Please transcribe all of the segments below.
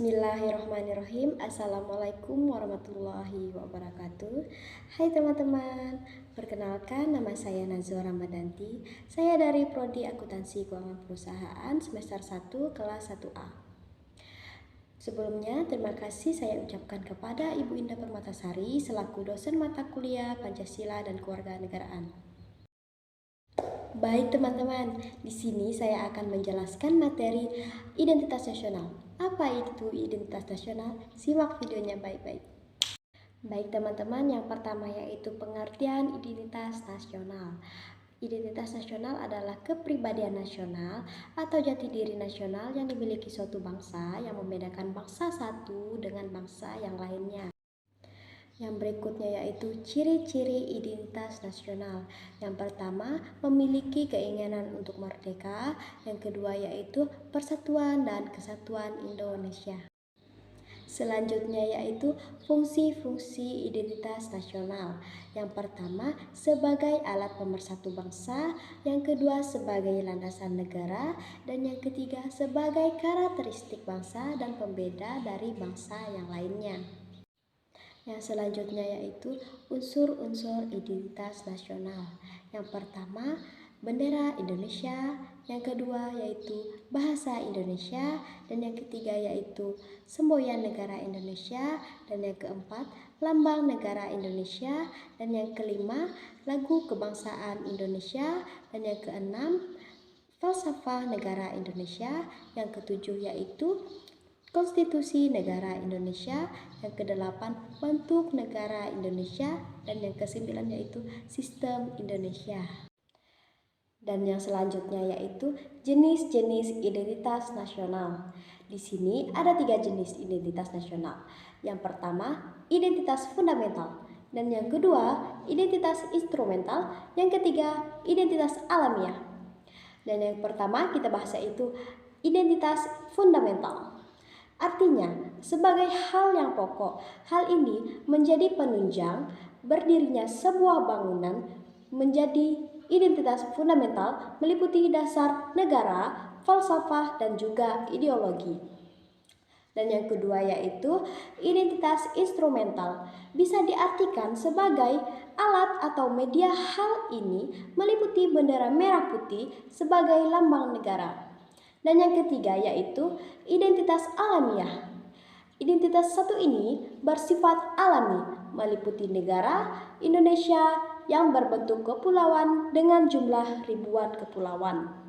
Bismillahirrahmanirrahim. Assalamualaikum warahmatullahi wabarakatuh. Hai teman-teman, perkenalkan nama saya Nazwa Ramadanti. Saya dari Prodi Akuntansi Keuangan Perusahaan semester 1 kelas 1A. Sebelumnya, terima kasih saya ucapkan kepada Ibu Indah Permatasari selaku dosen mata kuliah Pancasila dan Kewarganegaraan. Baik teman-teman, di sini saya akan menjelaskan materi identitas nasional. Apa itu identitas nasional? Simak videonya baik-baik. Baik teman-teman, yang pertama yaitu pengertian identitas nasional. Identitas nasional adalah kepribadian nasional atau jati diri nasional yang dimiliki suatu bangsa yang membedakan bangsa satu dengan bangsa yang lainnya. Yang berikutnya yaitu ciri-ciri identitas nasional. Yang pertama, memiliki keinginan untuk merdeka. Yang kedua yaitu persatuan dan kesatuan Indonesia. Selanjutnya yaitu fungsi-fungsi identitas nasional. Yang pertama, sebagai alat pemersatu bangsa. Yang kedua, sebagai landasan negara. Dan yang ketiga, sebagai karakteristik bangsa dan pembeda dari bangsa yang lainnya. Yang selanjutnya yaitu unsur-unsur identitas nasional. Yang pertama, bendera Indonesia. Yang kedua yaitu bahasa Indonesia. Dan yang ketiga yaitu semboyan negara Indonesia. Dan yang keempat, lambang negara Indonesia. Dan yang kelima, lagu kebangsaan Indonesia. Dan yang keenam, falsafah negara Indonesia. Yang ketujuh yaitu Konstitusi Negara Indonesia. Yang kedelapan, bentuk negara Indonesia. Dan yang kesembilan yaitu sistem Indonesia. Dan yang selanjutnya yaitu jenis-jenis identitas nasional. Di sini ada 3 jenis identitas nasional. Yang pertama, identitas fundamental. Dan yang kedua, identitas instrumental. Yang ketiga, identitas alamiah. Dan yang pertama kita bahas yaitu identitas fundamental. Artinya, sebagai hal yang pokok, hal ini menjadi penunjang berdirinya sebuah bangunan menjadi identitas fundamental meliputi dasar negara, falsafah, dan juga ideologi. Dan yang kedua yaitu identitas instrumental. Bisa diartikan sebagai alat atau media. Hal ini meliputi bendera merah putih sebagai lambang negara. Dan yang ketiga yaitu identitas alamiah. Identitas satu ini bersifat alami, meliputi negara Indonesia yang berbentuk kepulauan dengan jumlah ribuan kepulauan.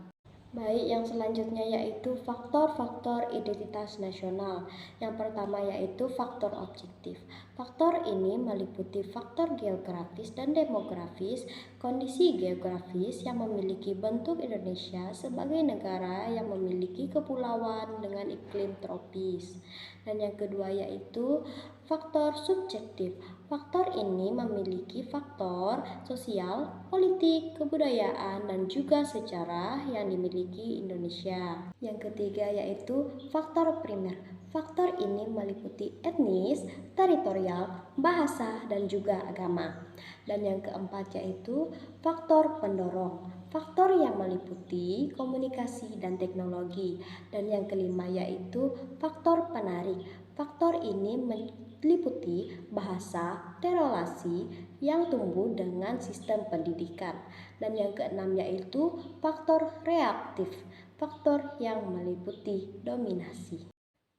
Baik, yang selanjutnya yaitu faktor-faktor identitas nasional. Yang pertama yaitu faktor objektif. Faktor ini meliputi faktor geografis dan demografis. Kondisi geografis yang memiliki bentuk Indonesia sebagai negara yang memiliki kepulauan dengan iklim tropis. Dan yang kedua yaitu faktor subjektif. Faktor ini memiliki faktor sosial, politik, kebudayaan, dan juga sejarah yang dimiliki Indonesia. Yang ketiga yaitu faktor primer. Faktor ini meliputi etnis, teritorial, bahasa, dan juga agama. Dan yang keempat yaitu faktor pendorong. Faktor yang meliputi komunikasi dan teknologi. Dan yang kelima yaitu faktor penarik. Faktor ini meliputi bahasa, relasi yang tumbuh dengan sistem pendidikan. Dan yang keenam yaitu faktor reaktif. Faktor yang meliputi dominasi.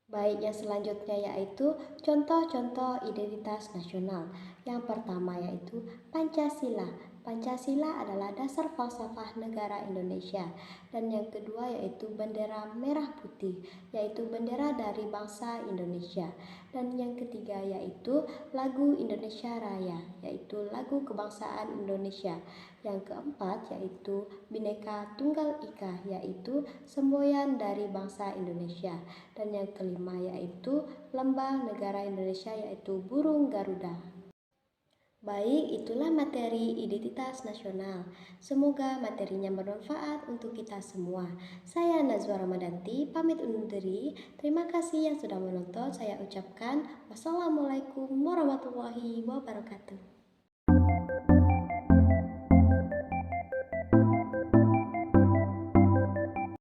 Baik, yang selanjutnya yaitu contoh-contoh identitas nasional. Yang pertama yaitu Pancasila. Pancasila adalah dasar falsafah negara Indonesia. Dan yang kedua yaitu bendera merah putih, yaitu bendera dari bangsa Indonesia. Dan yang ketiga yaitu lagu Indonesia Raya, yaitu lagu kebangsaan Indonesia. Yang keempat yaitu Bhinneka Tunggal Ika, yaitu semboyan dari bangsa Indonesia. Dan yang kelima yaitu lambang negara Indonesia, yaitu burung Garuda. Baik, itulah materi identitas nasional. Semoga materinya bermanfaat untuk kita semua. Saya Nazwa Ramadanti, pamit undur diri. Terima kasih yang sudah menonton. Saya ucapkan wassalamualaikum warahmatullahi wabarakatuh.